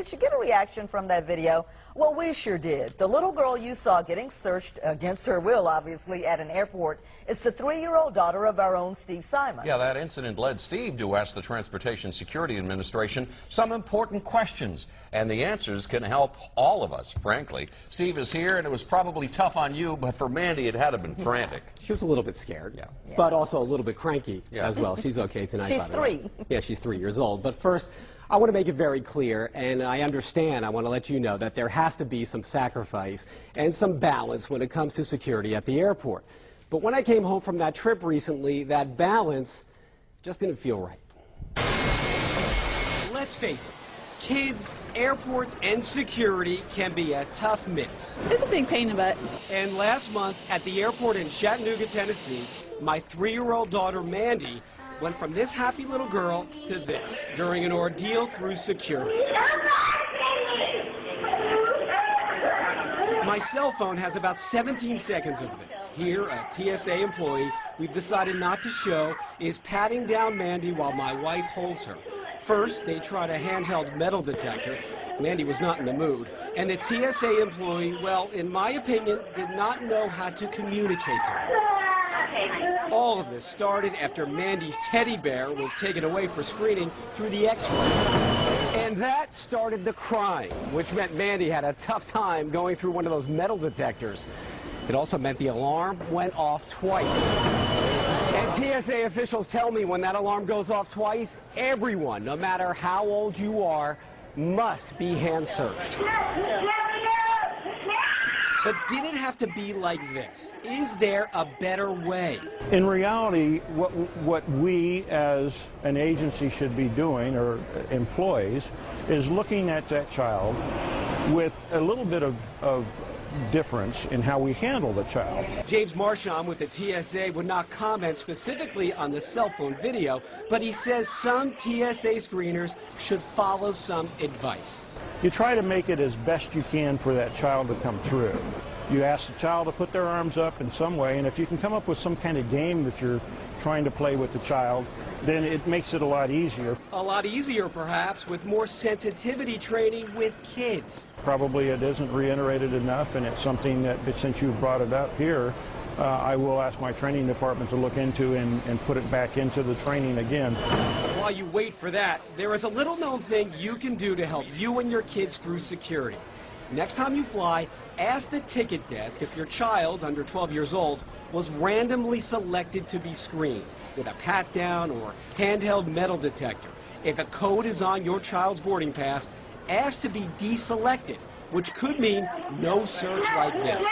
Did you get a reaction from that video? Well, we sure did. The little girl you saw getting searched against her will, obviously, at an airport is the 3-year-old daughter of our own Steve Simon. Yeah, that incident led Steve to ask the Transportation Security Administration some important questions, and the answers can help all of us, frankly. Steve is here, and it was probably tough on you, but for Mandy, it had to have been frantic. She was a little bit scared, but also a little bit cranky as well. She's okay tonight. She's 3. Yeah, she's 3 years old. But first, I want to make it very clear, and I understand, I want to let you know that there has to be some sacrifice and some balance when it comes to security at the airport. But when I came home from that trip recently, that balance just didn't feel right. Let's face it, kids, airports, and security can be a tough mix. It's a big pain in the butt. And last month at the airport in Chattanooga, Tennessee, my 3-year-old daughter, Mandy, went from this happy little girl to this during an ordeal through security. My cell phone has about 17 seconds of this. Here, a TSA employee we've decided not to show is patting down Mandy while my wife holds her. First, they tried a handheld metal detector. Mandy was not in the mood. And the TSA employee, well, in my opinion, did not know how to communicate to her. All of this started after Mandy's teddy bear was taken away for screening through the X-ray. And that started the crying, which meant Mandy had a tough time going through one of those metal detectors. It also meant the alarm went off twice. And TSA officials tell me when that alarm goes off twice, everyone, no matter how old you are, must be hand searched. But did it have to be like this? Is there a better way? In reality, what we as an agency should be doing, or employees, is looking at that child with a little bit of difference in how we handle the child. James Marchand with the TSA would not comment specifically on the cell phone video, but he says some TSA screeners should follow some advice. You try to make it as best you can for that child to come through. You ask the child to put their arms up in some way, and if you can come up with some kind of game that you're trying to play with the child, then it makes it a lot easier. A lot easier, perhaps, with more sensitivity training with kids. Probably it isn't reiterated enough, and it's something that, since you've brought it up here, I will ask my training department to look into and put it back into the training again. While you wait for that, there is a little-known thing you can do to help you and your kids through security. Next time you fly, ask the ticket desk if your child, under 12 years old, was randomly selected to be screened with a pat-down or handheld metal detector. If a code is on your child's boarding pass, ask to be deselected, which could mean no search like this.